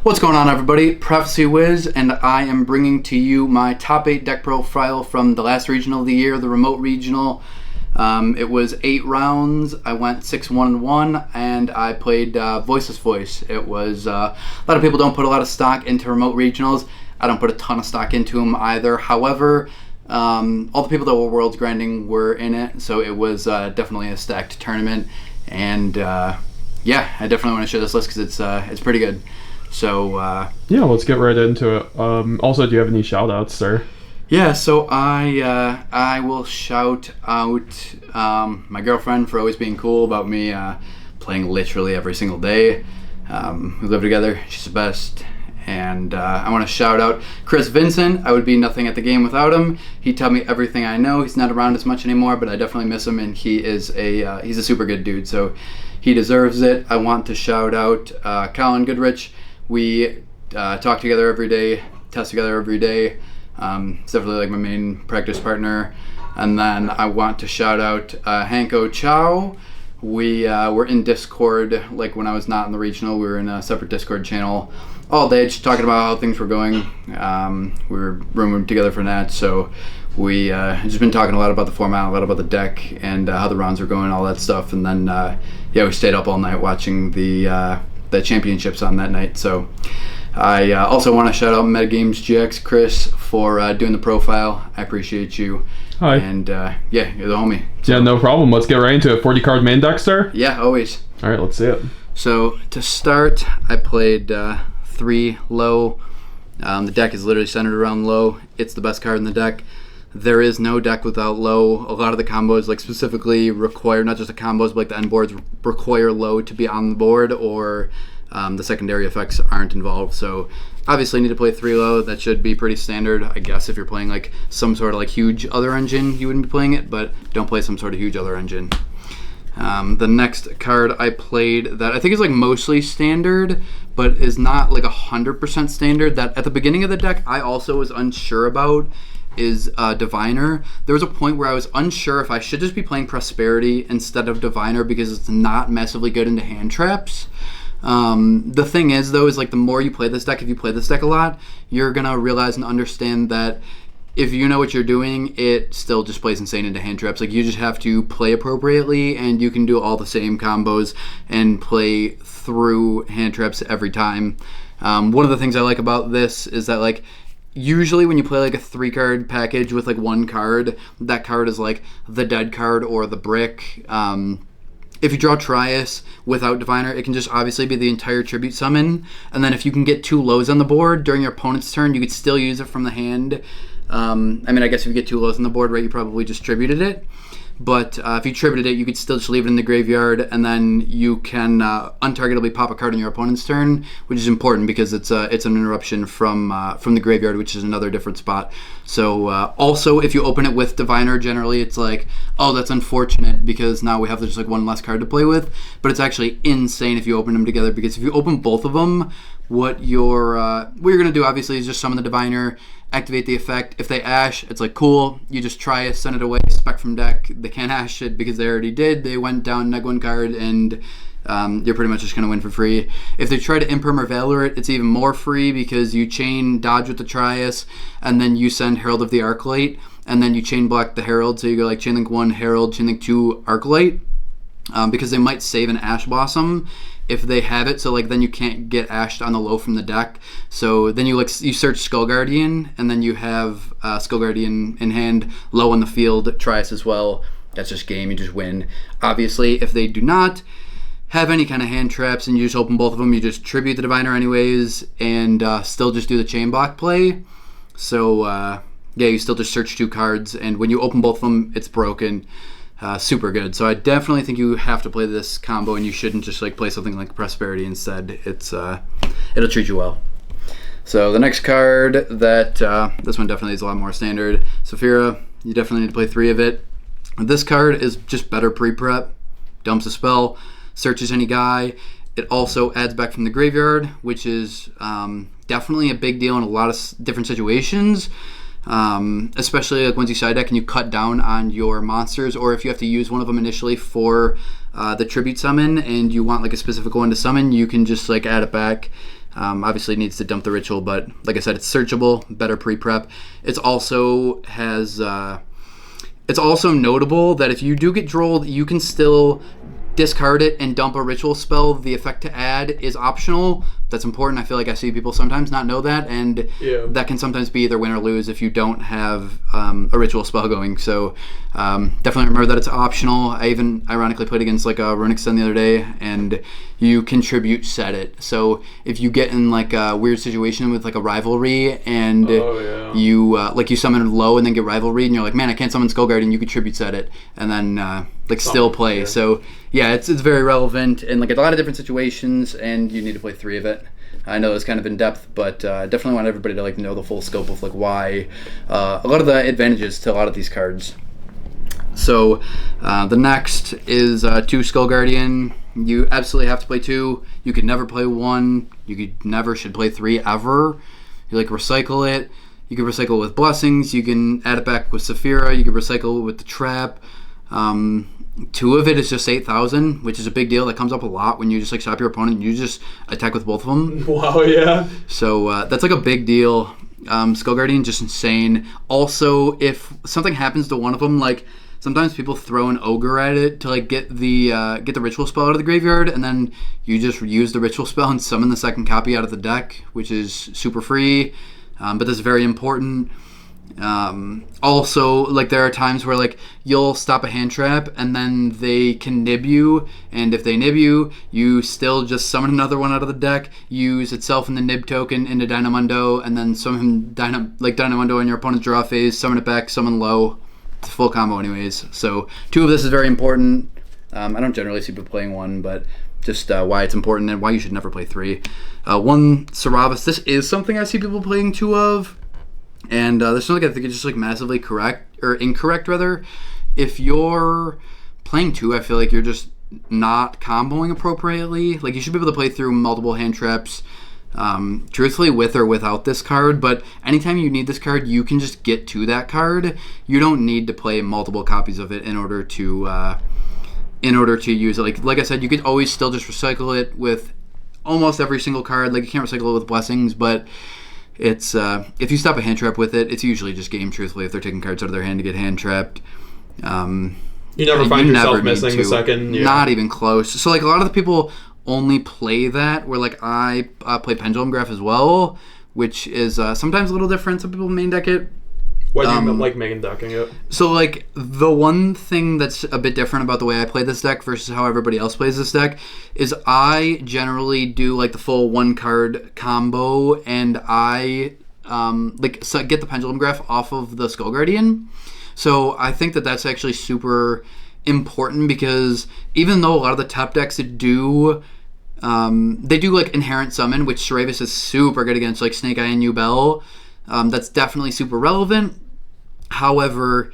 What's going on, everybody? Prophecy Wiz, and I am bringing to you my top 8 deck profile from the last regional of the year, the remote regional. It was 8 rounds. I went 6-1-1, and I played Voiceless Voice. It was a lot of people don't put a lot of stock into remote regionals. I don't put a ton of stock into them either. However, all the people that were Worlds grinding were in it, so it was definitely a stacked tournament. And yeah, I definitely want to share this list because it's pretty good. So yeah, let's get right into it. Also, do you have any shout outs, sir? Yeah, so I will shout out my girlfriend for always being cool about me playing literally every single day. We live together. She's the best. And I want to shout out Chris Vincent. I would be nothing at the game without him. He taught me everything I know. He's not around as much anymore, but I definitely miss him, and he is he's a super good dude, so he deserves it. I want to shout out Colin Goodrich. We talk together every day, test together every day. He's definitely like my main practice partner. And then I want to shout out Hanko Chow. We were in Discord, like when I was not in the regional, we were in a separate Discord channel all day just talking about how things were going. We were roomed together for that, so we just been talking a lot about the format, a lot about the deck, and how the rounds were going, all that stuff. And then yeah, we stayed up all night watching the championships on that night. So I also want to shout out Metagames GX Chris for doing the profile. I appreciate you. Hi. And yeah, you're the homie. So, yeah, no problem. Let's get right into it. 40 card main deck, sir? Yeah, always. All right, let's see it. So to start, I played 3 low. The deck is literally centered around low. It's the best card in the deck. There is no deck without low. A lot of the combos like specifically require, not just the combos, but like the end boards require low to be on the board, or the secondary effects aren't involved. So obviously you need to play 3 low. That should be pretty standard. I guess if you're playing like some sort of like huge other engine, you wouldn't be playing it, but don't play some sort of huge other engine. The next card I played that I think is like mostly standard, but is not like 100% standard, that at the beginning of the deck I also was unsure about, is Diviner. There was a point where I was unsure if I should just be playing Prosperity instead of Diviner because it's not massively good into hand traps. The thing is though, is like the more you play this deck, if you play this deck a lot, you're gonna realize and understand that if you know what you're doing, it still just plays insane into hand traps. Like you just have to play appropriately, and you can do all the same combos and play through hand traps every time. One of the things I like about this is that like usually when you play like a 3-card package with like 1 card, that card is like the dead card or the brick. If you draw Trias without Diviner, it can just obviously be the entire tribute summon, and then if you can get 2 lows on the board during your opponent's turn, you could still use it from the hand. I mean, I guess if you get 2 lows on the board, right, you probably just tributed it. But if you tributed it, you could still just leave it in the graveyard, and then you can untargetably pop a card on your opponent's turn, which is important because it's an interruption from the graveyard, which is another different spot. So also, if you open it with Diviner, generally it's like, oh, that's unfortunate because now we have just like 1 less card to play with. But it's actually insane if you open them together, because if you open both of them, what you're gonna do obviously is just summon the Diviner, activate the effect. If they ash, it's like cool, you just try it, send it away, spec from deck. They can't ash it because they already did. They went down, neg 1 card, and you're pretty much just gonna win for free. If they try to Imperm or Valor it, it's even more free because you chain dodge with the Trias, and then you send Herald of the Arclight, and then you chain block the Herald, so you go like chainlink 1 Herald, chainlink 2 Arclight, because they might save an Ash Blossom if they have it, so like then you can't get ashed on the low from the deck. So then you search Skull Guardian, and then you have Skull Guardian in hand, low on the field, Trias as well. That's just game, you just win. Obviously, if they do not have any kind of hand traps and you just open both of them, you just tribute the Diviner anyways, and still just do the chain block play. So yeah, you still just search 2 cards, and when you open both of them, it's broken. Super good. So I definitely think you have to play this combo, and you shouldn't just like play something like Prosperity instead. It's it'll treat you well. So the next card that this one definitely is a lot more standard. Safia, you definitely need to play 3 of it. This card is just better pre-prep. Dumps a spell, searches any guy. It also adds back from the graveyard, which is definitely a big deal in a lot of different situations. Especially like once you side deck and you cut down on your monsters, or if you have to use one of them initially for the tribute summon and you want like a specific one to summon, you can just like add it back Obviously needs to dump the ritual, but like I said, it's searchable, better pre-prep. It's also notable that if you do get drolled, you can still discard it and dump a ritual spell. The effect to add is optional. That's important. I feel like I see people sometimes not know that, and that can sometimes be either win or lose if you don't have a ritual spell going. So definitely remember that it's optional. I even ironically played against like a Runic Sun the other day, and you contribute set it. So if you get in like a weird situation with like a rivalry and you like you summon low and then get rivalry and you're like, man, I can't summon Skullguard, and you contribute set it and then still play. So yeah, it's very relevant in like a lot of different situations, and you need to play 3 of it. I know it's kind of in depth, but definitely want everybody to like know the full scope of like why a lot of the advantages to a lot of these cards. So the next is 2 Skull Guardian. You absolutely have to play 2. You could never play 1. You could never should play 3 ever. You like recycle it. You can recycle it with blessings. You can add it back with Safia. You can recycle it with the trap. 2 of it is just 8,000, which is a big deal. That comes up a lot when you just like stop your opponent and you just attack with both of them. Wow, yeah. So that's like a big deal. Skull Guardian, just insane. Also, if something happens to one of them, like sometimes people throw an ogre at it to like get the ritual spell out of the graveyard, and then you just use the ritual spell and summon the second copy out of the deck, which is super free. But that's very important. Also, like there are times where like you'll stop a hand trap and then they can nib you, and if they nib you, you still just summon another one out of the deck, use itself in the nib token into Dynam Mundo, and then summon Dynam Mundo on your opponent's draw phase, summon it back, summon low. It's a full combo anyways. So 2 of this is very important. I don't generally see people playing 1, but just why it's important and why you should never play 3. 1 Saravis. This is something I see people playing 2 of. And this is something I think is just like massively incorrect rather. If you're playing 2, I feel like you're just not comboing appropriately. Like you should be able to play through multiple hand traps, truthfully with or without this card. But anytime you need this card, you can just get to that card. You don't need to play multiple copies of it in order to use it. Like I said, you could always still just recycle it with almost every single card. Like you can't recycle it with blessings, but it's if you stop a hand trap with it, it's usually just game, truthfully, if they're taking cards out of their hand to get hand trapped. You never find yourself missing the second. Yeah. Not even close. So like a lot of the people only play that, where like I play Pendulum Graph as well, which is sometimes a little different. Some people main deck it. Why do you like main decking it? So like the one thing that's a bit different about the way I play this deck versus how everybody else plays this deck is I generally do like the full 1 card combo, and I get the Pendulum Graph off of the Skull Guardian. So I think that that's actually super important, because even though a lot of the top decks do like Inherent Summon, which Saravis is super good against, like Snake Eye and Yubel. That's definitely super relevant. However,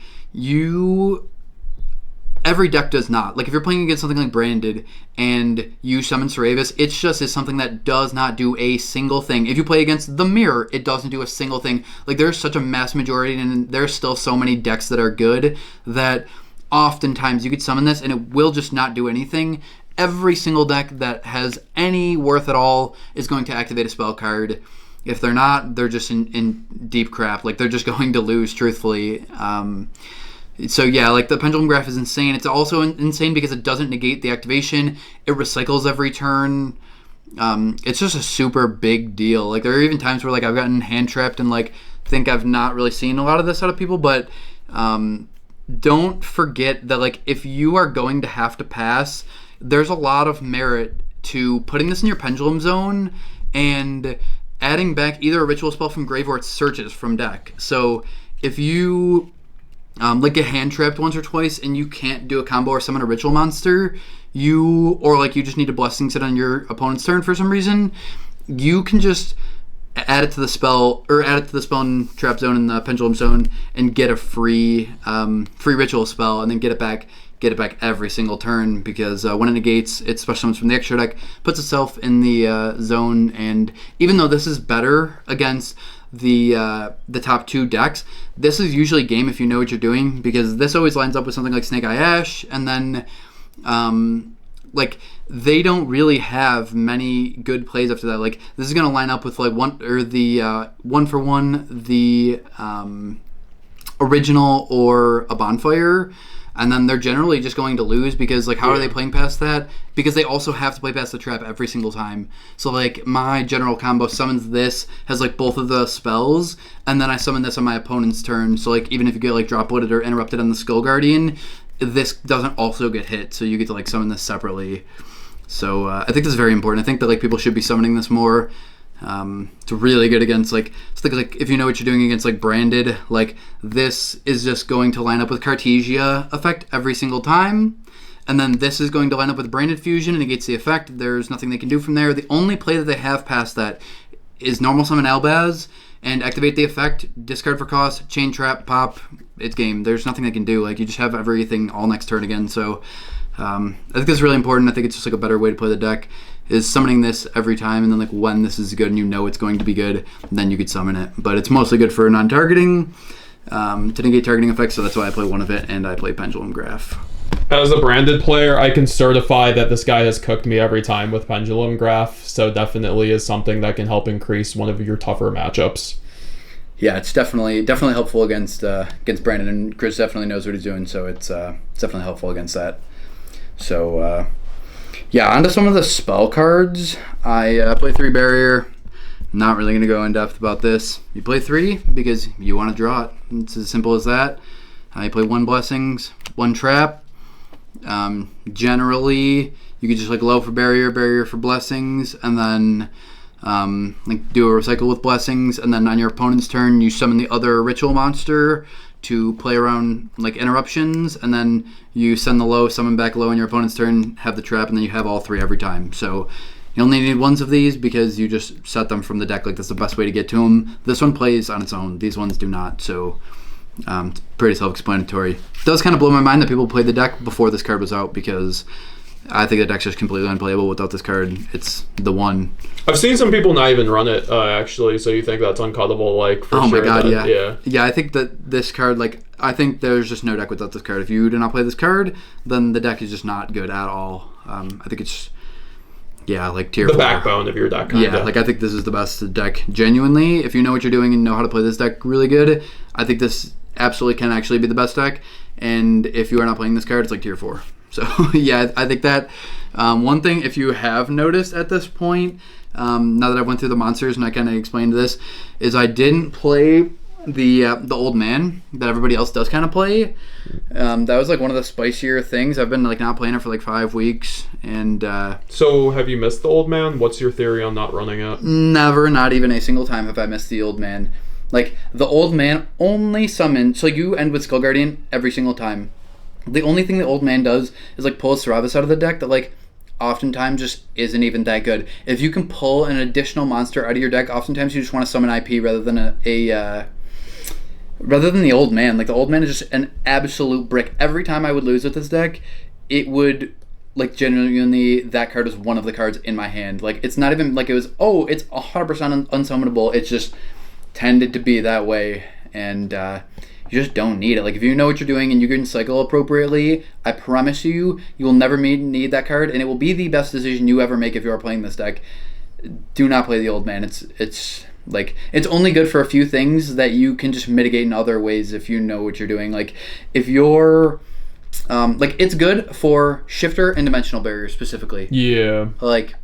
every deck does not. Like if you're playing against something like Branded and you summon Saravis, it just is something that does not do a single thing. If you play against the Mirror, it doesn't do a single thing. Like there's such a mass majority, and there's still so many decks that are good that oftentimes you could summon this and it will just not do anything. Every single deck that has any worth at all is going to activate a spell card. If they're not, they're just in deep crap. Like they're just going to lose, truthfully. So yeah, like the Pendulum Graph is insane. It's also insane because it doesn't negate the activation. It recycles every turn. It's just a super big deal. Like there are even times where like I've gotten hand trapped and like think I've not really seen a lot of this out of people, but don't forget that like if you are going to have to pass, there's a lot of merit to putting this in your Pendulum Zone and adding back either a ritual spell from grave or its searches from deck. So if you like get hand trapped once or twice and you can't do a combo or summon a ritual monster, you just need to blessing sit on your opponent's turn for some reason, you can just add it to the spell and trap zone in the Pendulum Zone and get a free ritual spell, and then get it back every single turn, because when it negates, it special summons from the extra deck, puts itself in the zone. And even though this is better against the top 2 decks, this is usually game if you know what you're doing, because this always lines up with something like Snake Eye Ash, and then like they don't really have many good plays after that. Like, this is going to line up with like one for one, the original or a bonfire, and then they're generally just going to lose because, like, how are they playing past that? Because they also have to play past the trap every single time. So, like, my general combo summons this, has, like, both of the spells, and then I summon this on my opponent's turn. So, like, even if you get, like, drop wooded or interrupted on the Skull Guardian, this doesn't also get hit, so you get to, like, summon this separately. So, I think this is very important. I think that, like, people should be summoning this more. It's really good against, like, if you know what you're doing against, like, branded, like, this is just going to line up with Cartesia effect every single time, and then this is going to line up with branded fusion and negates the effect. There's nothing they can do from there. The only play that they have past that is normal summon Albaz and activate the effect, discard for cost, chain trap, pop, it's game. There's nothing they can do. Like, you just have everything all next turn again. So I think this is really important. I think it's just, like, a better way to play the deck is summoning this every time, and then, like, when this is good and you know it's going to be good, then you could summon it. But it's mostly good for non-targeting, to negate targeting effects, so that's why I play one of it, and I play Pendulum Graph. As a branded player, I can certify that this guy has cooked me every time with Pendulum Graph, so definitely is something that can help increase one of your tougher matchups. Yeah, it's definitely helpful against Brandon, and Chris definitely knows what he's doing, so it's definitely helpful against that. So, yeah, onto some of the spell cards. I play 3 Barrier. Not really going to go in depth about this. You play 3 because you want to draw it. It's as simple as that. You play 1 Blessings, 1 Trap. Generally, you could just, like, low for Barrier for Blessings, and then like, do a recycle with Blessings, and then on your opponent's turn, you summon the other ritual monster to play around, like, interruptions, and then you send the low, summon back low on your opponent's turn, have the trap, and then you have all 3 every time. So you only need ones of these because you just set them from the deck. Like, that's the best way to get to them. This one plays on its own. These ones do not. So it's pretty self-explanatory. It does kind of blow my mind that people played the deck before this card was out, because I think the deck's just completely unplayable without this card. It's the one. I've seen some people not even run it, actually, so you think that's uncuttable, like, for sure. Oh my god, yeah. Yeah, I think that this card, like, I think there's just no deck without this card. If you do not play this card, then the deck is just not good at all. I think it's, yeah, like, tier 4. The backbone of your deck, kinda. Yeah, like, I think this is the best deck, genuinely. If you know what you're doing and know how to play this deck really good, I think this absolutely can actually be the best deck. And if you are not playing this card, it's like tier 4. So, yeah, I think that one thing, if you have noticed at this point, now that I went through the monsters and I kind of explained this, is I didn't play the old man that everybody else does kind of play. That was, like, one of the spicier things. I've been, like, not playing it for, like, 5 weeks. And so have you missed the old man? What's your theory on not running it? Never, not even a single time have I missed the old man. Like, the old man only summons, so you end with Skull Guardian every single time. The only thing the old man does is, like, pull a Saravis out of the deck that, like, oftentimes just isn't even that good. If you can pull an additional monster out of your deck, oftentimes you just want to summon IP rather than rather than the old man. Like, the old man is just an absolute brick. Every time I would lose with this deck, it would, like, genuinely, that card was one of the cards in my hand. Like, it's not even like it was, oh, it's 100% unsummonable. It's just tended to be that way, and you just don't need it. Like, if you know what you're doing and you can cycle appropriately, I promise you will never need that card, and it will be the best decision you ever make if you are playing this deck. Do not play the old man. It's like, it's only good for a few things that you can just mitigate in other ways if you know what you're doing. Like, if you're like, it's good for Shifter and Dimensional Barrier specifically. Yeah. Like,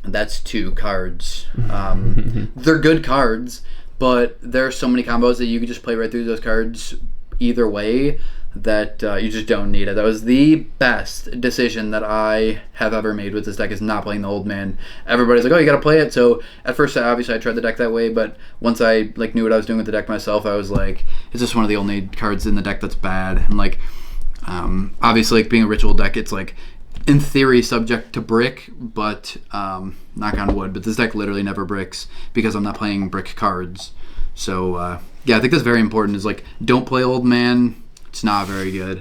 that's 2 cards. They're good cards, but there are so many combos that you could just play right through those cards either way that you just don't need it. That was the best decision that I have ever made with this deck, is not playing the old man. Everybody's like, oh, you gotta play it. So at first, obviously, I tried the deck that way, but once I, like, knew what I was doing with the deck myself, I was like, it's just one of the only cards in the deck that's bad. And, like, obviously, like, being a ritual deck, it's, like, in theory subject to brick, but knock on wood, but this deck literally never bricks because I'm not playing brick cards. So yeah, I think that's very important, is, like, don't play old man. It's not very good.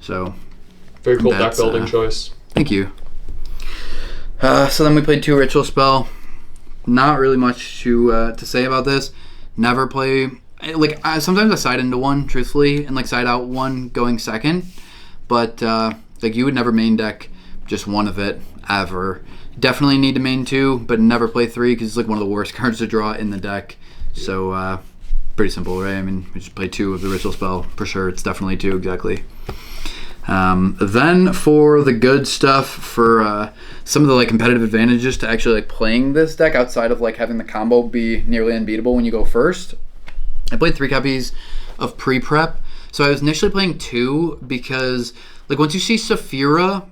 So very cool deck building choice. Thank you. So then we played 2 ritual spell. Not really much to say about this. Never play, like, sometimes I side into one, truthfully, and, like, side out one going second, but like, you would never main deck just one of it ever. Definitely need to main 2, but never play 3 because it's like one of the worst cards to draw in the deck. So pretty simple, right? I mean, we just play 2 of the ritual spell for sure. It's definitely 2 exactly. Then for the good stuff, for some of the like competitive advantages to actually like playing this deck outside of like having the combo be nearly unbeatable when you go first, I played 3 copies of pre-prep. So I was initially playing 2 because like once you see Safia,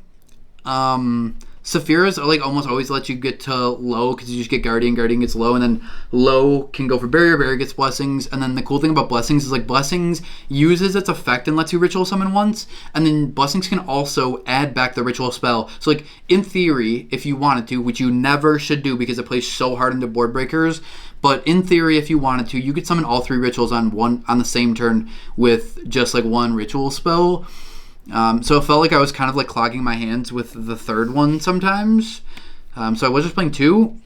Safiras are like almost always let you get to low because you just get Guardian gets low, and then low can go for barrier gets blessings, and then the cool thing about blessings is like blessings uses its effect and lets you ritual summon once, and then blessings can also add back the ritual spell. So like in theory, if you wanted to, which you never should do because it plays so hard into board breakers, but in theory if you wanted to, you could summon all 3 rituals on the same turn with just like 1 ritual spell. So it felt like I was kind of like clogging my hands with the 3rd one sometimes. So I was just playing 2.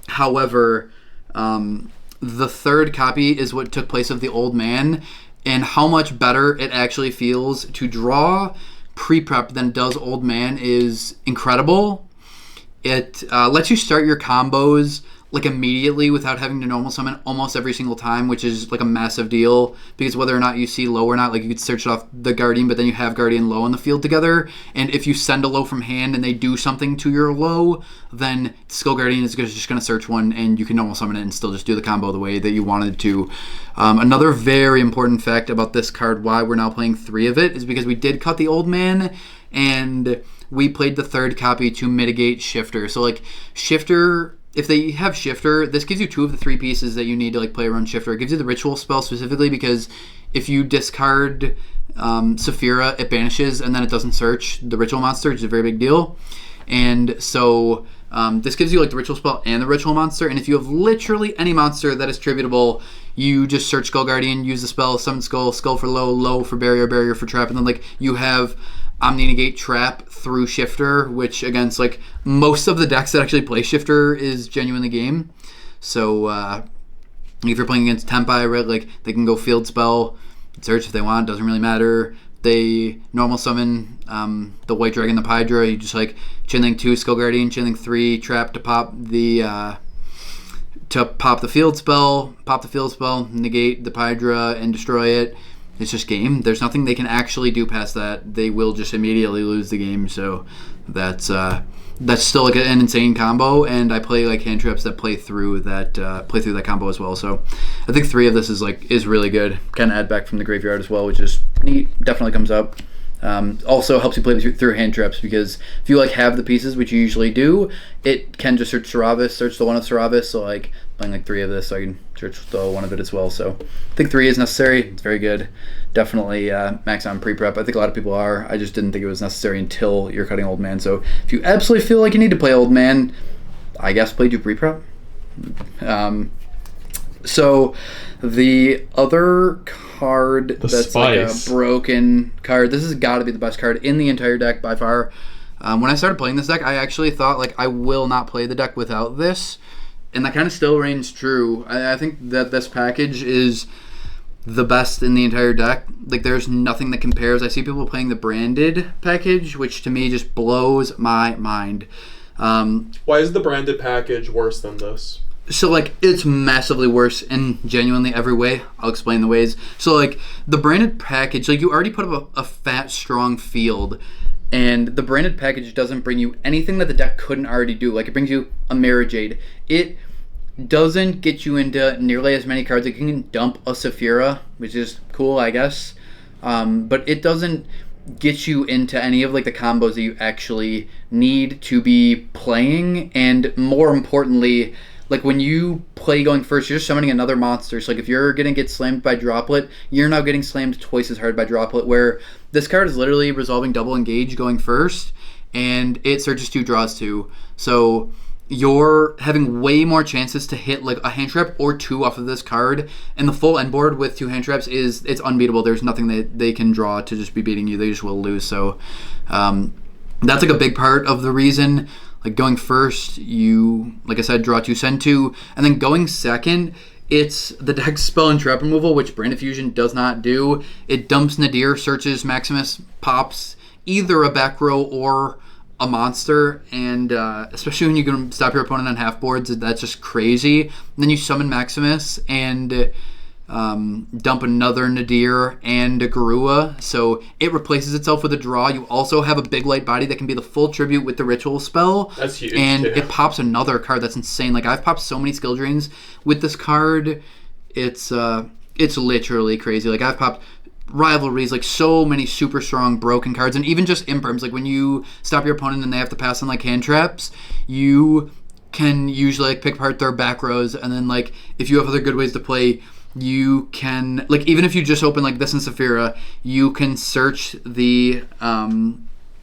However, the 3rd copy is what took place of the Old Man, and how much better it actually feels to draw pre-prep than it does Old Man is incredible. It lets you start your combos like immediately without having to normal summon almost every single time, which is like a massive deal because whether or not you see low or not, like you could search off the Guardian, but then you have Guardian low on the field together, and if you send a low from hand and they do something to your low, then Skull Guardian is just going to search one and you can normal summon it and still just do the combo the way that you wanted to. Another very important fact about this card, why we're now playing 3 of it, is because we did cut the Old Man and we played the 3rd copy to mitigate Shifter. So like Shifter, if they have Shifter, this gives you 2 of the 3 pieces that you need to like play around Shifter. It gives you the ritual spell specifically because if you discard Safia, it banishes and then it doesn't search the ritual monster, which is a very big deal. And so this gives you like the ritual spell and the ritual monster. And if you have literally any monster that is tributable, you just search Skull Guardian, use the spell, summon Skull, Skull for low, low for barrier for trap, and then like you have Omni Negate Trap through Shifter, which against like most of the decks that actually play Shifter is genuinely game. So if you're playing against Tempai, right, like they can go field spell, search if they want, doesn't really matter. They normal summon the White Dragon, the Pydra. You just like Chainlink 2 Skull Guardian, Chainlink 3 Trap to pop the field spell, negate the Pydra and destroy it. It's just game. There's nothing they can actually do past that. They will just immediately lose the game. So that's still like an insane combo. And I play like hand traps that play through that combo as well. So I think 3 of this is really good. Kind of add back from the graveyard as well, which is neat. Definitely comes up. Also helps you play through hand traps because if you like have the pieces, which you usually do, it can just search the one of Saravis. So like playing like 3 of this, so I can search the one of it as well. So I think 3 is necessary. It's very good. Definitely max on pre-prep. I think a lot of people are. I just didn't think it was necessary until you're cutting Old Man. So if you absolutely feel like you need to play Old Man, I guess play 2 pre-prep. So the other card that's like a broken card, this has got to be the best card in the entire deck by far. When I started playing this deck, I actually thought like I will not play the deck without this, and that kind of still reigns true. I think that this package is the best in the entire deck. Like there's nothing that compares. I see people playing the branded package, which to me just blows my mind. Why is the branded package worse than this? So, like, it's massively worse in genuinely every way. I'll explain the ways. So, like, the branded package, like, you already put up a fat, strong field, and the branded package doesn't bring you anything that the deck couldn't already do. Like, it brings you a Mirror Jade. It doesn't get you into nearly as many cards. It can dump a Safia, which is cool, I guess. But it doesn't get you into any of, like, the combos that you actually need to be playing. And more importantly, like when you play going first, you're summoning another monster. So like if you're going to get slammed by Droplet, you're now getting slammed twice as hard by Droplet, where this card is literally resolving double engage going first, and it searches 2, draws 2. So you're having way more chances to hit like a hand trap or 2 off of this card, and the full end board with 2 hand traps it's unbeatable. There's nothing that they can draw to just be beating you. They just will lose. So that's like a big part of the reason. Like going first, you, like I said, draw 2, send 2, and then going second, it's the deck's spell and trap removal, which Brand of Fusion does not do. It dumps Nadir, searches Maximus, pops either a back row or a monster, and especially when you can stop your opponent on half boards, that's just crazy. And then you summon Maximus and dump another Nadir and a Garua, so it replaces itself with a draw. You also have a big light body that can be the full tribute with the ritual spell. That's huge. And it pops another card that's insane. Like, I've popped so many skill drains with this card. It's literally crazy. Like, I've popped rivalries, like so many super strong broken cards, and even just imperms. Like, when you stop your opponent and they have to pass on like hand traps, you can usually like pick apart their back rows, and then like if you have other good ways to play, you can, like, even if you just open like this in Safia, you can search the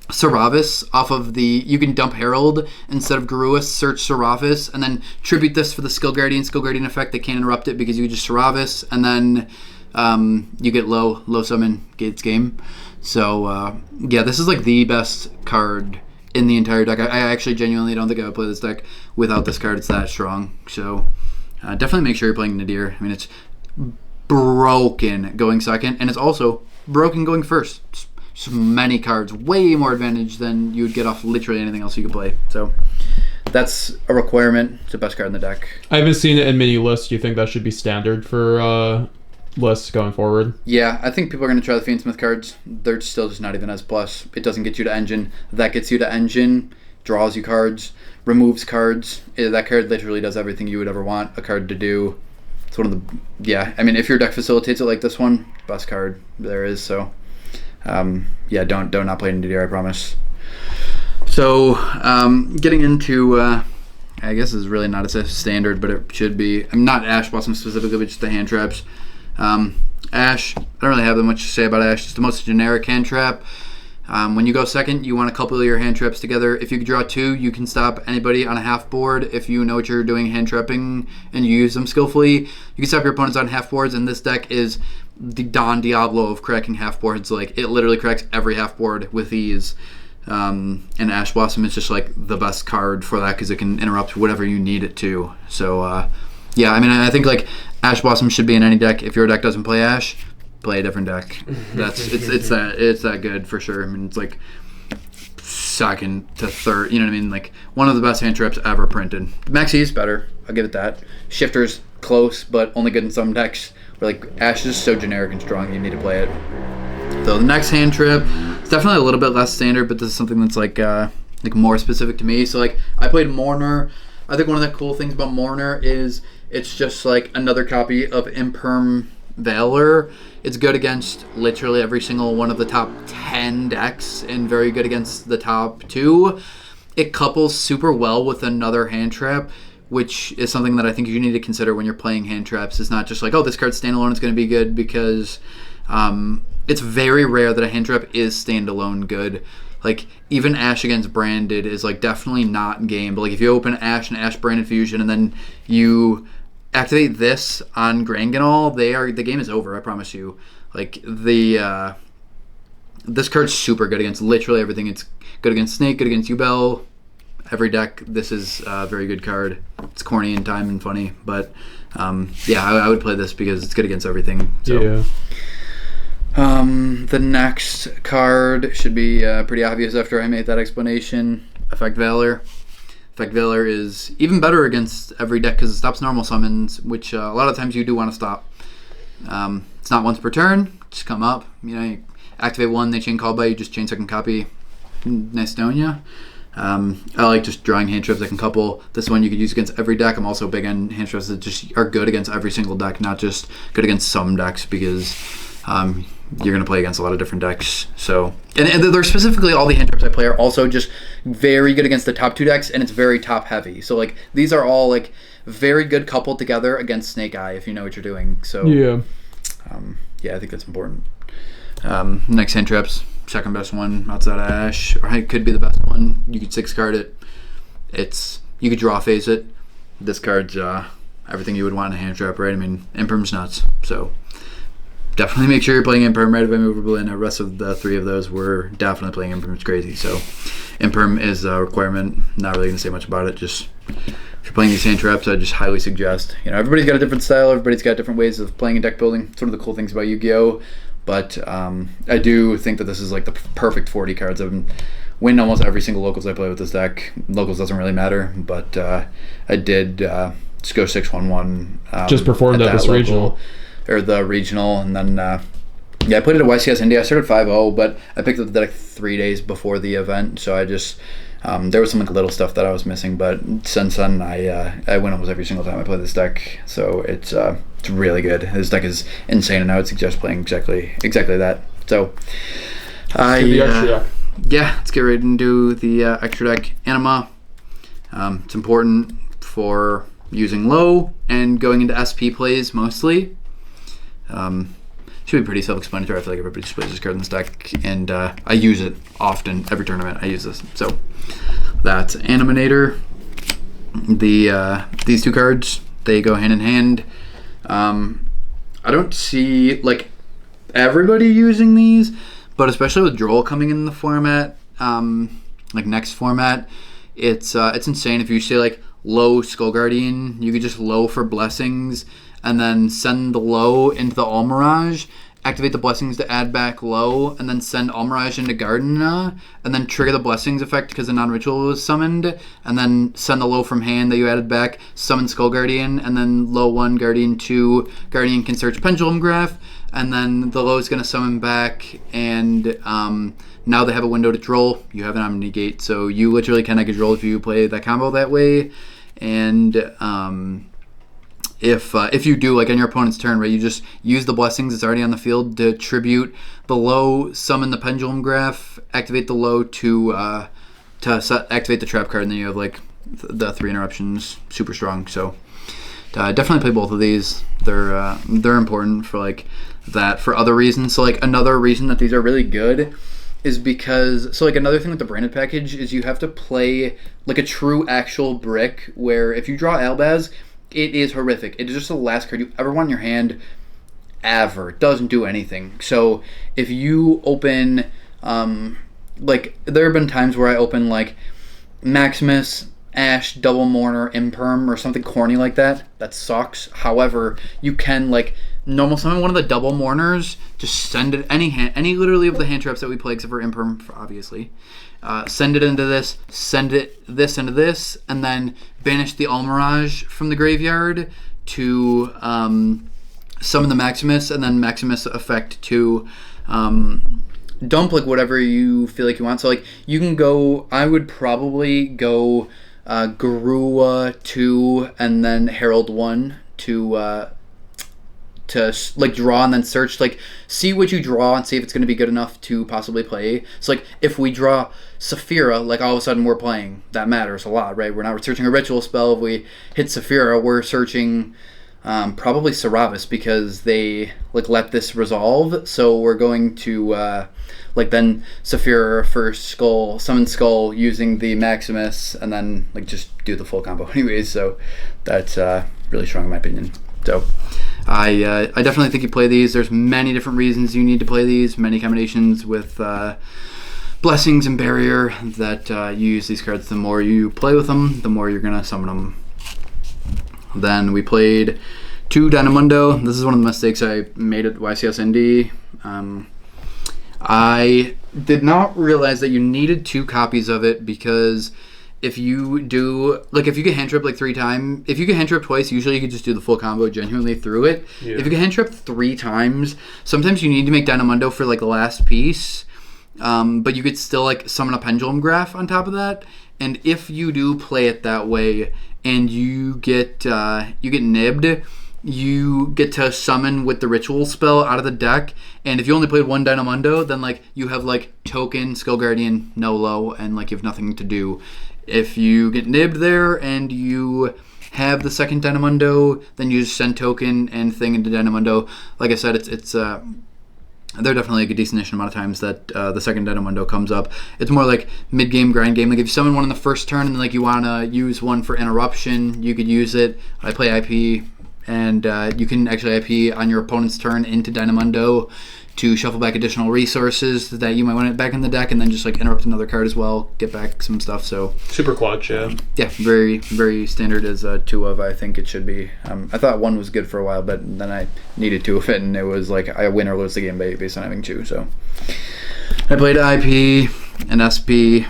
Seravis off of the, you can dump Herald instead of Garua, search Seravis, and then tribute this for the Skill Guardian effect. They can't interrupt it because you just Seravis, and then you get low summon, Gates game. So yeah, this is like the best card in the entire deck. I actually genuinely don't think I would play this deck without this card. It's that strong. So definitely make sure you're playing Nadir. I mean, it's broken going second, and it's also broken going first. So many cards, way more advantage than you would get off literally anything else you could play. So that's a requirement. It's the best card in the deck. I haven't seen it in many lists. Do you think that should be standard for lists going forward? Yeah, I think people are going to try the Fiendsmith cards. They're still just not even as plus. It doesn't get you to engine. That gets you to engine, draws you cards, removes cards. That card literally does everything you would ever want a card to do. It's one of the, yeah, I mean, if your deck facilitates it like this one, best card there is. So yeah, don't not play Nadir, I promise. So getting into I guess is really not a standard, but it should be. I'm not Ash Blossom specifically, but just the hand traps. Ash, I don't really have that much to say about Ash. It's the most generic hand trap. When you go second, you want to couple your hand traps together. If you draw two, you can stop anybody on a half board. If you know what you're doing hand trapping and you use them skillfully, you can stop your opponents on half boards, and this deck is the Don Diablo of cracking half boards. Like, it literally cracks every half board with ease. And Ash Blossom is just like the best card for that because it can interrupt whatever you need it to. So yeah, I mean, I think like Ash Blossom should be in any deck. If your deck doesn't play Ash, play a different deck. It's that good for sure. I mean, it's like second to third. You know what I mean? Like, one of the best hand traps ever printed. Maxi is better. I'll give it that. Shifter's close, but only good in some decks. Where like Ash is so generic and strong, you need to play it. So the next hand trip, it's definitely a little bit less standard, but this is something that's like more specific to me. So like, I played Mourner. I think one of the cool things about Mourner is it's just like another copy of Imperm Valor. It's good against literally every single one of the top 10 decks and very good against the top 2. It couples super well with another hand trap, which is something that I think you need to consider when you're playing hand traps. It's not just like, oh, this card standalone is going to be good, because it's very rare that a hand trap is standalone good. Like, even Ash against Branded is like definitely not game, but like if you open Ash and Ash Branded Fusion and then you activate this on Granganol, the game is over, I promise you. Like, this card's super good against literally everything. It's good against Snake, good against Yubel, every deck. This is a very good card. It's corny in time and funny, but yeah, I would play this because it's good against everything. So. Yeah. The next card should be pretty obvious after I made that explanation. Effect Valor. Effect Valor is even better against every deck because it stops normal summons, which a lot of times you do want to stop. It's not once per turn. Just come up. You activate one, they chain call by, you just chain second copy. Nice knowing ya. I like just drawing hand traps that can couple. This one you could use against every deck. I'm also big on hand traps that just are good against every single deck, not just good against some decks, because you're going to play against a lot of different decks. So, and they're specifically, all the hand traps I play are also just very good against the top 2 decks, and it's very top heavy. So like, these are all like very good coupled together against Snake Eye if you know what you're doing. So yeah, yeah, I think that's important. Next hand traps, second best one outside of Ash, or it could be the best one. You could 6 card it. You could draw phase it. This card's everything you would want in a hand trap, right? I mean, Imperm's nuts. So definitely make sure you're playing Imperm right away, movable, and the rest of the 3 of those we're definitely playing Imperm. It's crazy. So Imperm is a requirement. Not really gonna say much about it. Just if you're playing these hand traps, I just highly suggest. Everybody's got a different style. Everybody's got different ways of playing and deck building. It's one of the cool things about Yu-Gi-Oh! But I do think that this is like the perfect 40 cards. I've been win almost every single locals I play with this deck. Locals doesn't really matter, but I did just go 6-1-1. Just performed at this local, regional. or the regional, and then I played it at YCS India. I started 5-0, but I picked up the deck 3 days before the event, so I just there was some like little stuff that I was missing, but since then I win almost every single time I play this deck, so it's really good. This deck is insane, and I would suggest playing exactly that. So The extra deck. yeah, let's get ready and do the extra deck Anima. It's important for using low and going into SP plays mostly. Should be pretty self-explanatory. I feel like everybody just plays this card in this deck, and I use it often. Every tournament I use this. So that's Animator. These two cards, they go hand in hand. I don't see like everybody using these, but especially with Droll coming in the format, like next format, it's insane. If you say like low Skull Guardian, you could just low for blessings and then send the low into the Almirage, activate the blessings to add back low, and then send Almirage into Gardena, and then trigger the blessings effect because the non-ritual was summoned, and then send the low from hand that you added back, summon Skull Guardian, and then low 1, Guardian 2, Guardian can search Pendulum Graph, and then the low is going to summon back, and now they have a window to Droll. You have an Omni Gate, so you literally can make a Droll if you play that combo that way, and if you do, like on your opponent's turn, right, you just use the blessings that's already on the field to tribute the low, summon the Pendulum Graph, activate the low to activate the trap card, and then you have like the 3 interruptions, super strong. So definitely play both of these. They're important for like that for other reasons. So like another reason that these are really good is because, so like another thing with the branded package is you have to play like a true actual brick, where if you draw Albaz, it is horrific. It is just the last card you ever want in your hand, ever. It doesn't do anything. So if you open, like there have been times where I open like Maximus, Ash, Double Mourner, Imperm, or something corny like that. That sucks. However, you can like normal summon one of the Double Mourners, just send it any literally of the hand traps that we play except for Imperm, obviously. Send it into this, send it this into this, and then banish the Almirage from the graveyard to summon the Maximus, and then Maximus effect to dump like whatever you feel like you want. So like you can go, I would probably go Garua 2 and then Herald 1 to like draw and then search, like see what you draw and see if it's going to be good enough to possibly play. So like if we draw Safia, like all of a sudden we're playing. That matters a lot, right? We're not searching a ritual spell. If we hit Safia, we're searching probably Saravis, because they like let this resolve. So we're going to like then Safia for Skull, summon Skull using the Maximus, and then like just do the full combo anyways. So that's really strong in my opinion. So I definitely think you play these. There's many different reasons you need to play these, many combinations with blessings and barrier that you use these cards. The more you play with them, the more you're going to summon them. Then we played 2 Dynam Mundo. This is one of the mistakes I made at YCS Indy. I did not realize that you needed 2 copies of it, because if you do, like if you get hand tripped like 3 times, if you get hand tripped twice, usually you can just do the full combo genuinely through it. Yeah. If you get hand tripped 3 times, sometimes you need to make Dynam Mundo for like the last piece, but you could still like summon a Pendulum Graph on top of that. And if you do play it that way and you get nibbed, you get to summon with the ritual spell out of the deck, and if you only played 1 Dynam Mundo, then like you have like token, Skull Guardian, no low, and like you have nothing to do. If you get nibbed there and you have the second Dynam Mundo, then you just send token and thing into Dynam Mundo. Like I said, it's there are definitely like a decent amount of times that the second Dynam Mundo comes up. It's more like mid-game, grind game. Like if you summon one in the first turn and then like you want to use one for interruption, you could use it. I play IP, and you can actually IP on your opponent's turn into Dynam Mundo to shuffle back additional resources that you might want back in the deck, and then just like interrupt another card as well, get back some stuff. So super clutch, yeah. Yeah, very, very standard as 2 of, I think it should be. I thought 1 was good for a while, but then I needed 2 of it, and it was like I win or lose the game based on having 2. So I played IP. an SP.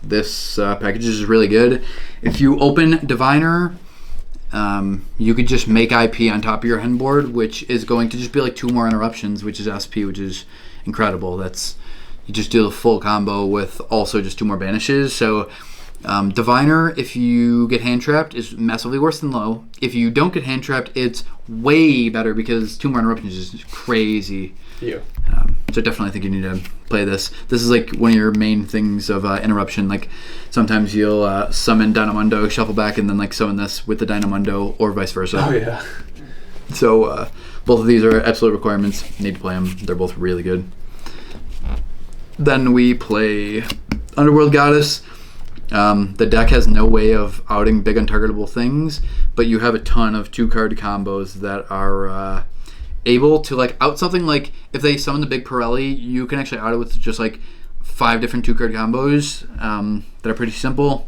This package is really good. If you open Diviner, you could just make IP on top of your hand board, which is going to just be like 2 more interruptions, which is SP, which is incredible. You just do the full combo with also just 2 more banishes. So Diviner, if you get hand trapped, is massively worse than low. If you don't get hand trapped, it's way better because 2 more interruptions is crazy. Yeah. So definitely think you need to play this. This is like one of your main things of interruption. Like sometimes you'll summon Dynam Mundo, shuffle back, and then like summon this with the Dynam Mundo, or vice versa. Oh yeah. So both of these are absolute requirements. Need to play them. They're both really good. Then we play Underworld Goddess. The deck has no way of outing big untargetable things, but you have a ton of 2-card combos that are able to like out something. Like if they summon the big Pirelli, you can actually out it with just like 5 different 2-card combos that are pretty simple.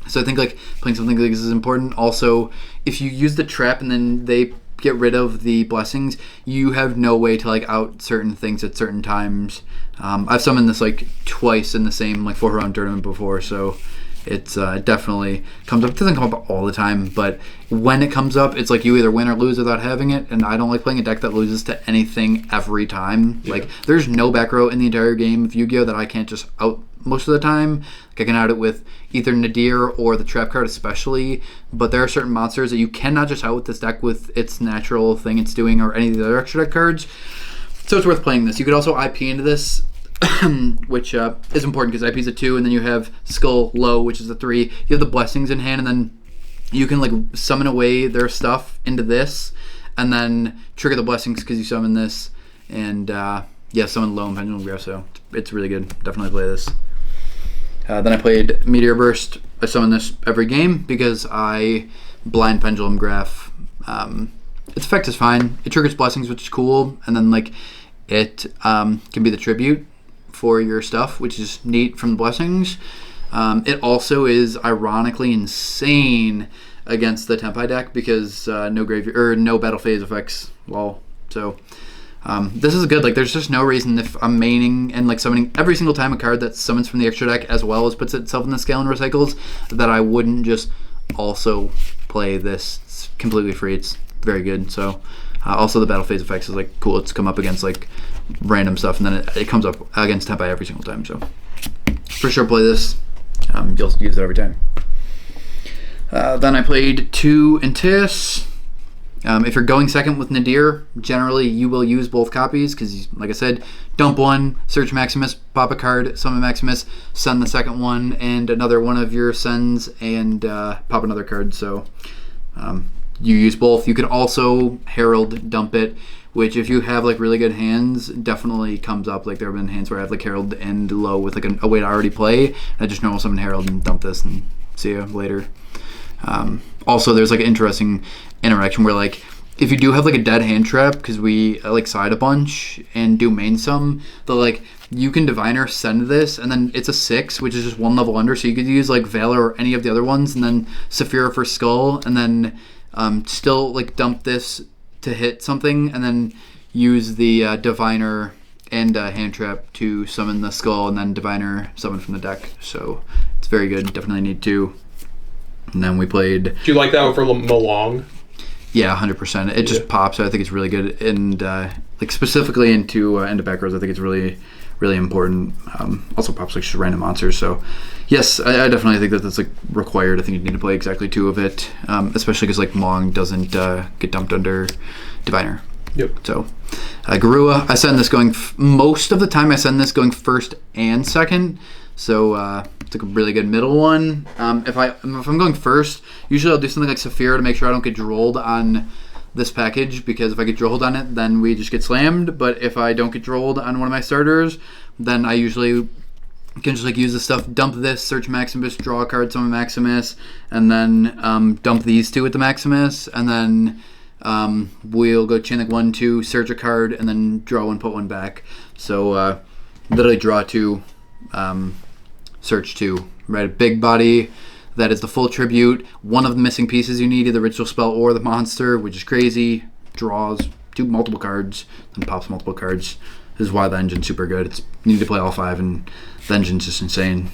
So I think like playing something like this is important. Also, if you use the trap and then they get rid of the blessings, you have no way to like out certain things at certain times. I've summoned this like twice in the same like 4-round tournament before, so it's definitely comes up. It doesn't come up all the time, but when it comes up, it's like you either win or lose without having it, and I don't like playing a deck that loses to anything every time. Yeah. Like there's no back row in the entire game of Yu-Gi-Oh that I can't just out most of the time. Like I can out it with either Nadir or the trap card especially, but there are certain monsters that you cannot just out with this deck with its natural thing it's doing or any of the other extra deck cards. So it's worth playing this. You could also IP into this, which is important because IP is a 2, and then you have Skull Low, which is a 3. You have the blessings in hand, and then you can like summon away their stuff into this, and then trigger the blessings because you summon this, and summon Low and Pendulum Graph. So it's really good. Definitely play this. Then I played Meteor Burst. I summon this every game because I blind Pendulum Graph. Its effect is fine. It triggers blessings, which is cool, and then like it can be the tribute for your stuff, which is neat from the blessings. It also is ironically insane against the Tempai deck because no battle phase effects. Lol. So this is good. Like there's just no reason if I'm maining and like summoning every single time a card that summons from the extra deck as well as puts itself in the scale and recycles, that I wouldn't just also play this. It's completely free. It's very good. So also the battle phase effects is like cool. It's come up against like random stuff, and then it comes up against Tempai every single time. So for sure play this. You'll use it every time. Then I played 2 Intis. If you're going second with Nadir, generally you will use both copies because, like I said, dump 1, search Maximus, pop a card, summon Maximus, send the second one and another one of your sends, and pop another card. So you use both. You could also Herald dump it, which if you have like really good hands, definitely comes up. Like there have been hands where I have like Herald and Low with like a way to already play. I just normal summon Herald and dump this and see you later. Also, there's like an interesting interaction where like if you do have like a dead hand trap, because we like side a bunch and do main sum, like you can Diviner send this, and then it's a 6, which is just 1 level under, so you could use like Valor or any of the other ones, and then Safia for Skull, and then still like dump this to hit something, and then use the Diviner and hand trap to summon the Skull, and then Diviner summon from the deck. So it's very good. Definitely need to. And then we played. Do you like that one for Malong? Yeah, 100%. It just pops. I think it's really good, and like specifically into back rows, I think it's really, really important. Also pops like just random monsters. So yes, I definitely think that's like required. I think you need to play exactly 2 of it, especially because like Malong doesn't get dumped under Diviner. Yep. So Garua, I send this going most of the time. I send this going first and second. So it's like a really good middle one. If I'm going first, usually I'll do something like Safia to make sure I don't get drolled on this package, because if I get drolled on it, then we just get slammed. But if I don't get drolled on one of my starters, then I usually can just like use the stuff, dump this, search Maximus, draw a card, summon Maximus, and then dump these 2 with the Maximus, and then we'll go chain like 1, 2, search a card, and then draw 1, put 1 back. So literally draw 2. Search 2, right? A big body that is the full tribute. One of the missing pieces you need, either ritual spell or the monster, which is crazy. Draws multiple cards, then pops multiple cards. is why the engine's super good. You need to play all 5, and the engine's just insane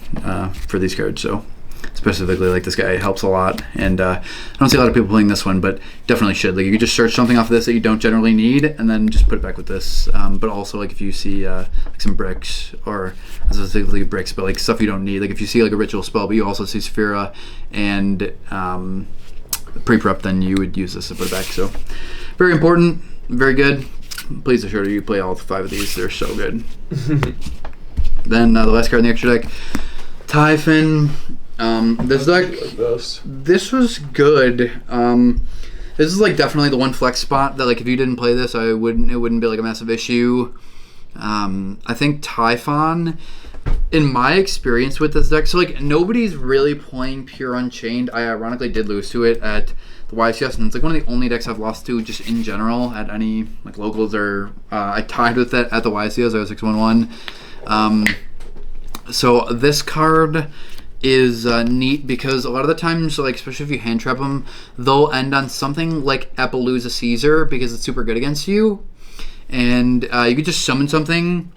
for these cards. So specifically, like, this guy helps a lot, and I don't see a lot of people playing this one, but definitely should. Like, you could just search something off of this that you don't generally need, and then just put it back with this. But also, like, if you see like some bricks, or specifically bricks, but like stuff you don't need, like if you see like a ritual spell, but you also see Safia and pre-prep, then you would use this to put it back. So very important, very good. Please assure you play all 5 of these. They're so good. Then the last card in the extra deck, Typhon. This deck, this was good. This is like definitely the one flex spot that, like, if you didn't play this, it wouldn't be like a massive issue. I think Typhon, in my experience with this deck, so like nobody's really playing pure Unchained. I ironically did lose to it at the YCS, and it's like one of the only decks I've lost to just in general at any like locals, or I tied with it at the YCS. I was 6-1-1. So this card is neat because a lot of the times, like especially if you hand trap them, they'll end on something like Appaloosa Caesar because it's super good against you, and you could just summon something,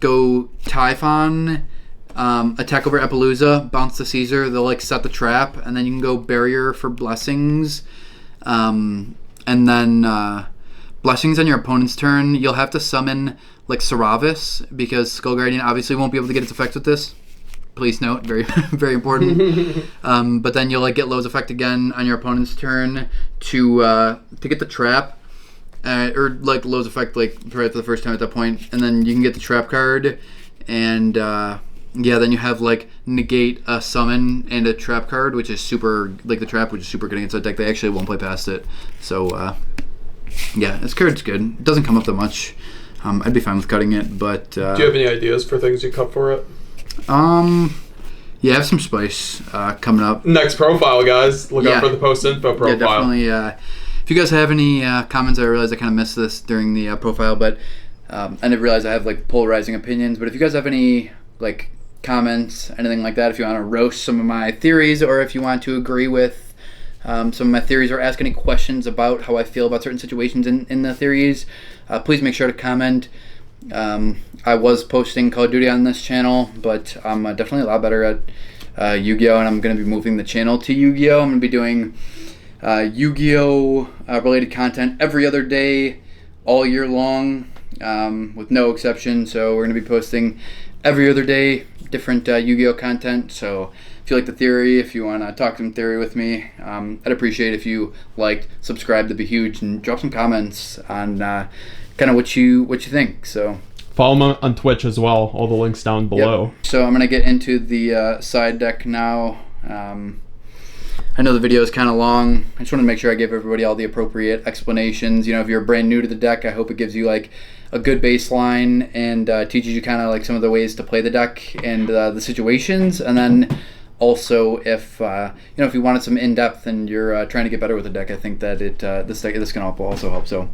go Typhon, attack over Appaloosa, bounce the Caesar, they'll like set the trap, and then you can go Barrier for Blessings, and then Blessings on your opponent's turn. You'll have to summon like Saravis because Skull Guardian obviously won't be able to get its effects with this. Please note, very very important. But then you'll like get Lowe's effect again on your opponent's turn to get the trap, or like Lowe's effect like right for the first time at that point, and then you can get the trap card, and yeah, then you have like negate a summon and a trap card, which is super, like the trap, which is super good against that deck. They actually won't play past it. So yeah, this card's good. It doesn't come up that much. I'd be fine with cutting it, but do you have any ideas for things you cut for it? Yeah, I have some spice coming up. Next profile, guys. Look out for the post info profile. Yeah, definitely. If you guys have any comments, I realize I kind of missed this during the profile, but I didn't realize I have like polarizing opinions. But if you guys have any like comments, anything like that, if you want to roast some of my theories, or if you want to agree with some of my theories, or ask any questions about how I feel about certain situations in the theories, please make sure to comment. I was posting Call of Duty on this channel, but I'm definitely a lot better at Yu-Gi-Oh! And I'm going to be moving the channel to Yu-Gi-Oh! I'm going to be doing Yu-Gi-Oh! Related content every other day, all year long, with no exception. So we're going to be posting every other day, different Yu-Gi-Oh! Content. So if you like the theory, if you want to talk some theory with me, I'd appreciate if you liked, subscribe, that'd be huge, and drop some comments on kind of what you think. So follow them on Twitch as well. All the links down below. Yep. So I'm gonna get into the side deck now. I know the video is kind of long. I just want to make sure I give everybody all the appropriate explanations. You know, if you're brand new to the deck, I hope it gives you like a good baseline and teaches you kind of like some of the ways to play the deck and the situations. And then also, if if you wanted some in-depth and you're trying to get better with the deck, I think that this can also help. So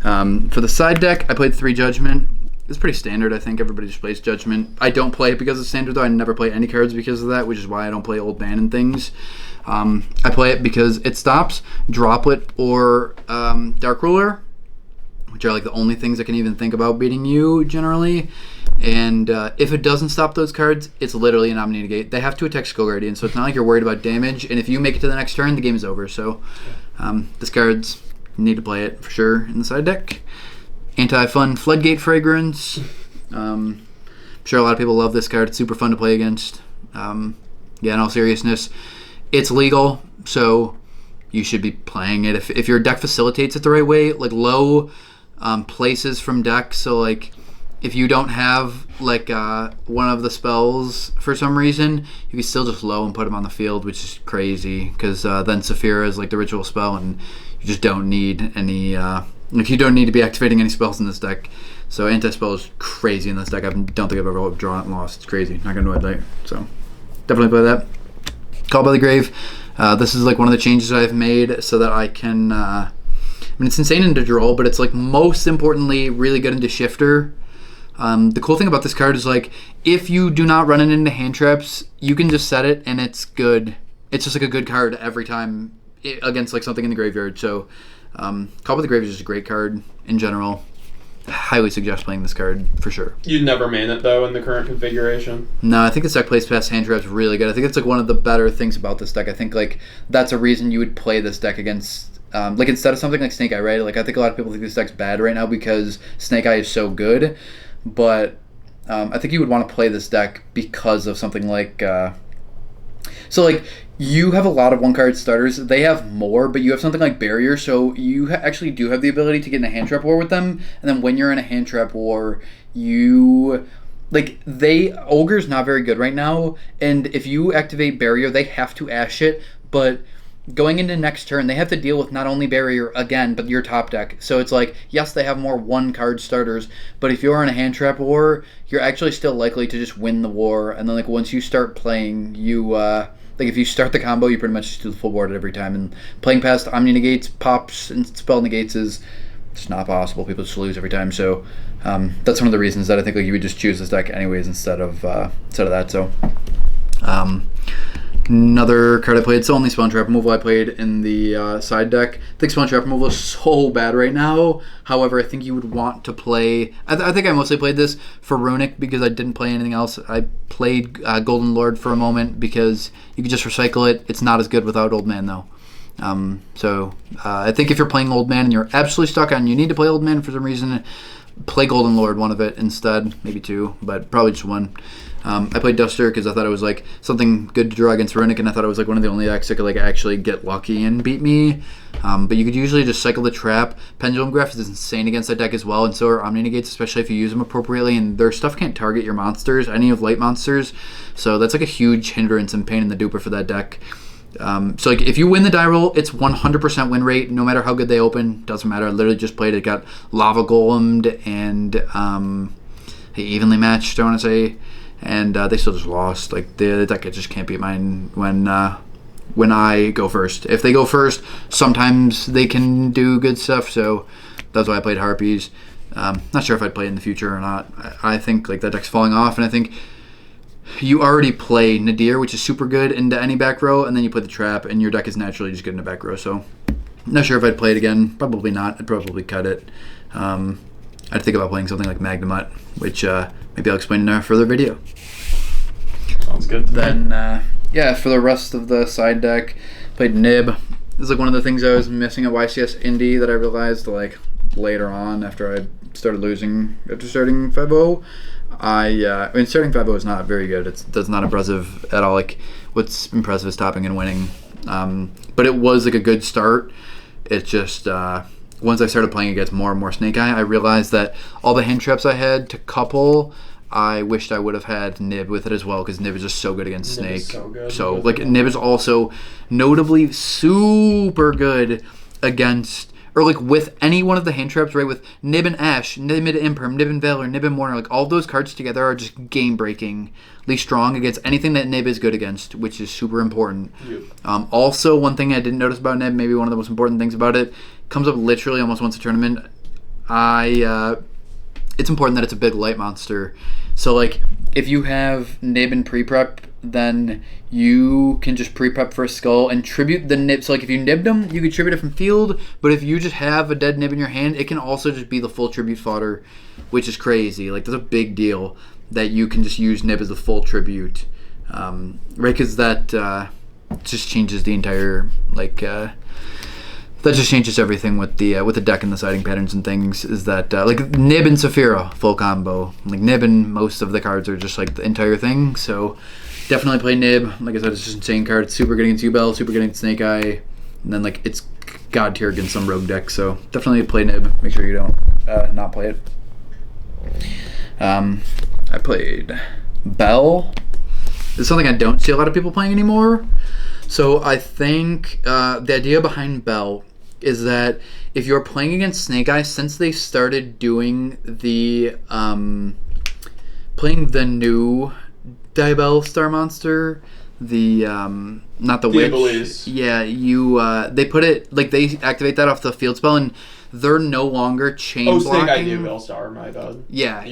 for the side deck, I played 3 Judgment. It's pretty standard. I think everybody just plays Judgment. I don't play it because it's standard, though. I never play any cards because of that, which is why I don't play Old Man and things. I play it because it stops Droplet or Dark Ruler, which are like the only things that can even think about beating you generally. And if it doesn't stop those cards, it's literally an Omni Negate. They have to attack Skull Guardian, so it's not like you're worried about damage. And if you make it to the next turn, the game is over. So this card's, you need to play it for sure in the side deck. Anti-Fun Floodgate Fragrance. I'm sure a lot of people love this card. It's super fun to play against. Yeah, in all seriousness, it's legal, so you should be playing it. If your deck facilitates it the right way, like low places from deck, so like if you don't have like one of the spells for some reason, you can still just low and put them on the field, which is crazy, because then Safia is like the ritual spell, and you just don't need any... Like you don't need to be activating any spells in this deck. So anti-spell is crazy in this deck. I don't think I've ever drawn it and lost. It's crazy. Not gonna do it later. So definitely play that. Call by the Grave. This is like one of the changes I've made so that I can I mean, it's insane into Droll, but it's like most importantly really good into Shifter. The cool thing about this card is like if you do not run it into hand traps, you can just set it and it's good. It's just like a good card every time against like something in the graveyard. So Call by the Grave is just a great card in general. highly suggest playing this card for sure. You'd never main it though in the current configuration. No, I think this deck plays past hand traps really good. I think it's like one of the better things about this deck. I think like that's a reason you would play this deck against like instead of something like Snake Eye, right? Like I think a lot of people think this deck's bad right now because Snake Eye is so good, but I think you would want to play this deck because of something like so like you have a lot of one-card starters. They have more, but you have something like Barrier, so you actually do have the ability to get in a hand trap war with them. And then when you're in a hand trap war, you like Ogre's not very good right now, and if you activate Barrier, they have to ash it. But going into next turn, they have to deal with not only Barrier again, but your top deck. So it's like, yes, they have more one-card starters, but if you're in a hand trap war, you're actually still likely to just win the war. And then like once you start playing, you like if you start the combo, you pretty much just do the full board every time. And playing past Omni Negates, Pops, and Spell Negates is just not possible. People just lose every time. So that's one of the reasons that I think like you would just choose this deck anyways instead of that. So another card I played, it's the only Spawn Trap removal I played in the side deck. I think Spawn Trap removal is so bad right now. However, I think you would want to play... I think I mostly played this for Runic because I didn't play anything else. I played Golden Lord for a moment because you could just recycle it. It's not as good without Old Man, though. I think if you're playing Old Man and you're absolutely stuck on you need to play Old Man for some reason, play Golden Lord, one of it instead. Maybe two, but probably just one. I played Duster because I thought it was like something good to draw against Runic, and I thought it was like one of the only decks that could like actually get lucky and beat me. But you could usually just cycle the trap. Pendulum Graph is insane against that deck as well, and so are Omni Negates, especially if you use them appropriately. And their stuff can't target your monsters, any of light monsters, so that's like a huge hindrance and pain in the duper for that deck. So like if you win the die roll, it's 100% win rate, no matter how good they open. Doesn't matter. I literally just played it, got Lava Golemed and evenly matched, I want to say. And they still just lost. Like the deck just can't beat mine when I go first. If they go first, sometimes they can do good stuff. So that's why I played Harpies. Not sure if I'd play it in the future or not. I think like that deck's falling off, and I think you already play Nadir, which is super good into any back row, and then you play the trap, and your deck is naturally just good in the back row. So not sure if I'd play it again. Probably not. I'd probably cut it. I'd think about playing something like Magnemite, which maybe I'll explain in a further video. Sounds good. Then, for the rest of the side deck, played Nib. This is like one of the things I was missing at YCS Indy that I realized like later on after I started losing after starting 5-0. Starting 5-0 is not very good. That's not impressive at all. Like what's impressive is topping and winning. But it was like a good start. It's just once I started playing against more and more Snake Eye, I realized that all the hand traps I had to couple, I wished I would have had Nib with it as well, because Nib is just so good against Snake. So like Nib is also notably super good against, or like with any one of the hand traps, right? With Nib and Ash, Nib and Imperm, Nib and Valor, Nib and Mourner, like all those cards together are just game-breakingly strong against anything that Nib is good against, which is super important. Yep. Also, one thing I didn't notice about Nib, maybe one of the most important things about it, comes up literally almost once a tournament. It's important that it's a big light monster. So like if you have Nib and pre-prep, then you can just pre-prep for a skull and tribute the Nib. So like if you nibbed them, you could tribute it from field, but if you just have a dead Nib in your hand, it can also just be the full tribute fodder, which is crazy. Like that's a big deal that you can just use Nib as the full tribute. Right, because that just changes the entire that just changes everything with the deck and the siding patterns and things. Is that like Nib and Safia full combo? Like Nib and most of the cards are just like the entire thing. So definitely play Nib. Like I said, it's just an insane card. It's super good against U-Bell, super good against Snake Eye, and then like it's god tier against some rogue decks. So definitely play Nib. Make sure you don't not play it. I played Bell. This is something I don't see a lot of people playing anymore. So I think the idea behind Bell is that if you're playing against Snake Eye, since they started doing the playing the new Diabell Star Monster, the not the witch. Diabolese. Yeah, they put it like they activate that off the field spell, and they're no longer chain blocking. Snake Eye Diabell Star, my bad. Yeah.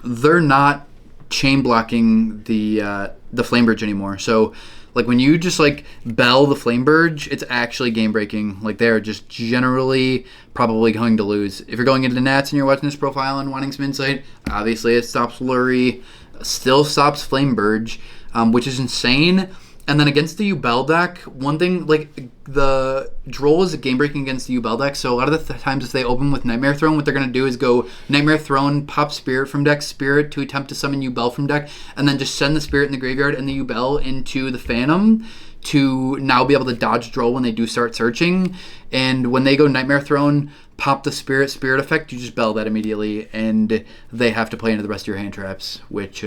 They're not chain blocking the Flame Bridge anymore. So Like when you just like bell the Flameburge, it's actually game breaking. Like they're just generally probably going to lose. If you're going into Nats and you're watching this profile and wanting some insight, obviously it stops Flurry, still stops Flameburge, which is insane. And then against the Yubel deck, one thing, like, the Droll is game breaking against the Yubel deck, so a lot of the times if they open with Nightmare Throne, what they're going to do is go Nightmare Throne, pop Spirit from deck, Spirit to attempt to summon Yubel from deck, and then just send the Spirit in the graveyard and the Yubel into the Phantom to now be able to dodge Droll when they do start searching. And when they go Nightmare Throne, pop the Spirit effect, you just bell that immediately, and they have to play into the rest of your hand traps, which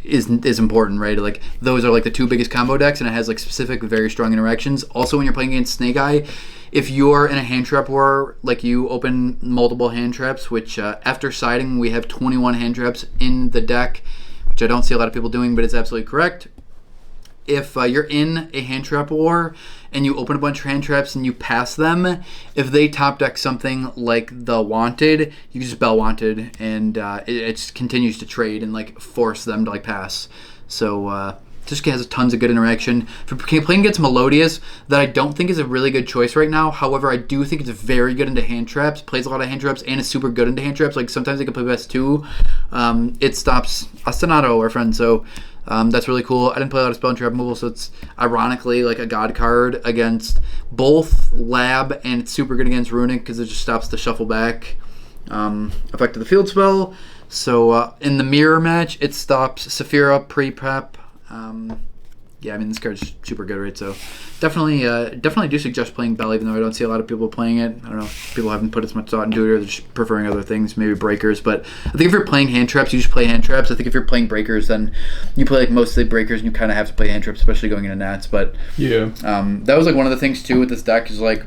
is important, right? Like those are like the two biggest combo decks, and it has like specific very strong interactions. Also, when you're playing against Snake Eye, if you're in a hand trap war, like you open multiple hand traps, which after siding we have 21 hand traps in the deck, which I don't see a lot of people doing, but it's absolutely correct. If you're in a hand trap war and you open a bunch of hand traps and you pass them, if they top deck something like the Wanted, you just bell Wanted, and it just continues to trade and like force them to like pass. So just has tons of good interaction. For playing against Melodious, that I don't think is a really good choice right now. However, I do think it's very good into hand traps. Plays a lot of hand traps and is super good into hand traps. Like sometimes they can play best too. It stops Ostinato, our friend. So that's really cool. I didn't play a lot of spell and trap removal, so it's ironically like a god card against both Lab, and it's super good against Runic because it just stops the shuffle back effect of the field spell. So in the mirror match, it stops Safia pre-prep. Yeah, I mean this card's super good, right? So definitely do suggest playing Bell, even though I don't see a lot of people playing it. I don't know if people haven't put as much thought into it, or they're just preferring other things, maybe breakers. But I think if you're playing hand traps, you just play hand traps. I think if you're playing breakers, then you play like mostly breakers, and you kind of have to play hand traps, especially going into Nats. But yeah, that was like one of the things too with this deck is like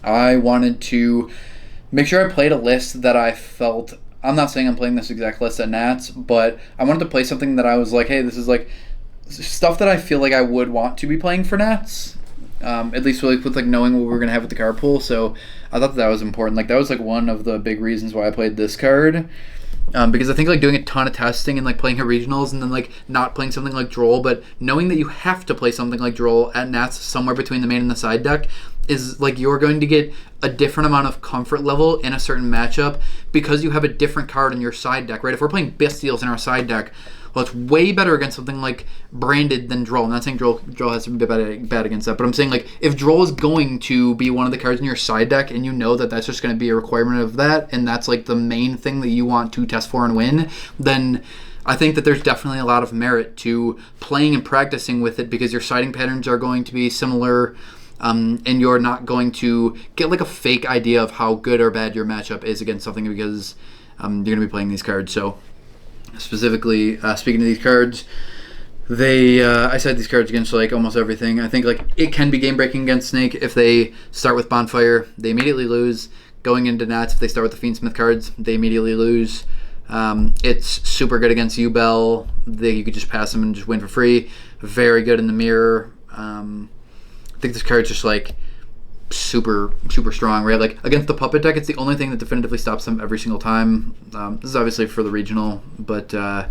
I wanted to make sure I played a list that I felt. I'm not saying I'm playing this exact list at Nats, but I wanted to play something that I was like, hey, this is like stuff that I feel like I would want to be playing for Nats, at least with like knowing what we're gonna have with the card pool. So I thought that was important. Like that was like one of the big reasons why I played this card, because I think like doing a ton of testing and like playing at regionals and then like not playing something like Droll, but knowing that you have to play something like Droll at Nats somewhere between the main and the side deck is like you're going to get a different amount of comfort level in a certain matchup because you have a different card in your side deck, right? If we're playing Bestials in our side deck, well, it's way better against something like Branded than Droll. I'm not saying Droll has to be bad against that, but I'm saying like if Droll is going to be one of the cards in your side deck and you know that that's just going to be a requirement of that, and that's like the main thing that you want to test for and win, then I think that there's definitely a lot of merit to playing and practicing with it because your siding patterns are going to be similar, and you're not going to get like a fake idea of how good or bad your matchup is against something because you're going to be playing these cards. So specifically, speaking of these cards, I said these cards against like almost everything. I think like it can be game breaking against Snake if they start with Bonfire, they immediately lose. Going into Nats, if they start with the Fiendsmith cards, they immediately lose. It's super good against Yubel. You could just pass them and just win for free. Very good in the mirror. I think this card's just like super strong, right? Like against the Puppet deck, it's the only thing that definitively stops them every single time. This is obviously for the regional, but yeah,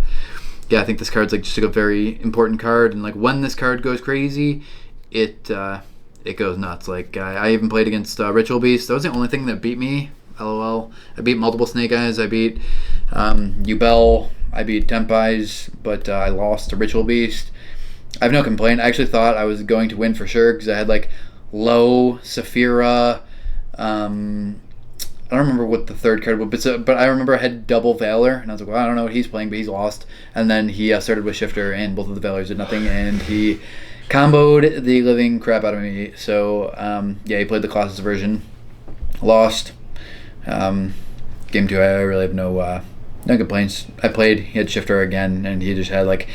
I think this card's like just a very important card, and like when this card goes crazy, it goes nuts. Like I even played against Ritual Beast. That was the only thing that beat me. LOL. I beat multiple Snake Eyes. I beat Yubel. I beat Temp Eyes, but I lost to Ritual Beast. I have no complaint. I actually thought I was going to win for sure because I had like Low, Safira, I don't remember what the third card was, but I remember I had double Valor, and I was like, well, I don't know what he's playing, but he's lost. And then he started with Shifter, and both of the Valors did nothing, and he comboed the living crap out of me. So, yeah, he played the Colossus version, lost. Game 2, I really have no complaints. I played, he had Shifter again, and he just had like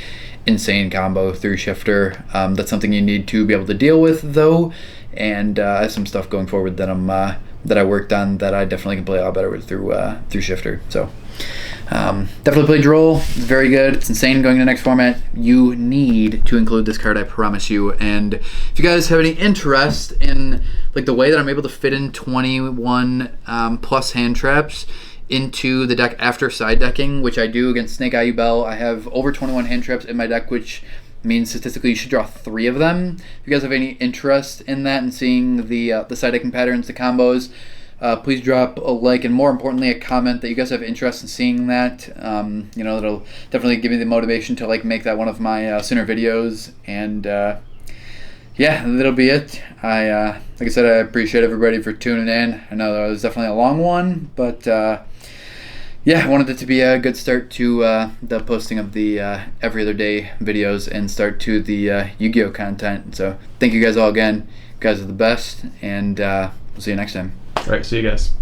insane combo through Shifter. That's something you need to be able to deal with, though, and I have some stuff going forward that I worked on that I definitely can play a lot better with through Shifter. So definitely play Droll. It's very good. It's insane going to the next format. You need to include this card, I promise you. And if you guys have any interest in like the way that I'm able to fit in 21 plus hand traps into the deck after side decking, which I do against Snake Eye Bell. I have over 21 hand traps in my deck, which means statistically you should draw 3 of them. If you guys have any interest in that and seeing the side decking patterns, the combos, please drop a like, and more importantly a comment that you guys have interest in seeing that. You know, it'll definitely give me the motivation to like make that one of my sooner videos. And yeah, that'll be it. Like I said, I appreciate everybody for tuning in. I know that was definitely a long one, but yeah, I wanted it to be a good start to the posting of the every other day videos and start to the Yu-Gi-Oh content. So thank you guys all again. You guys are the best, and we'll see you next time. All right, see you guys.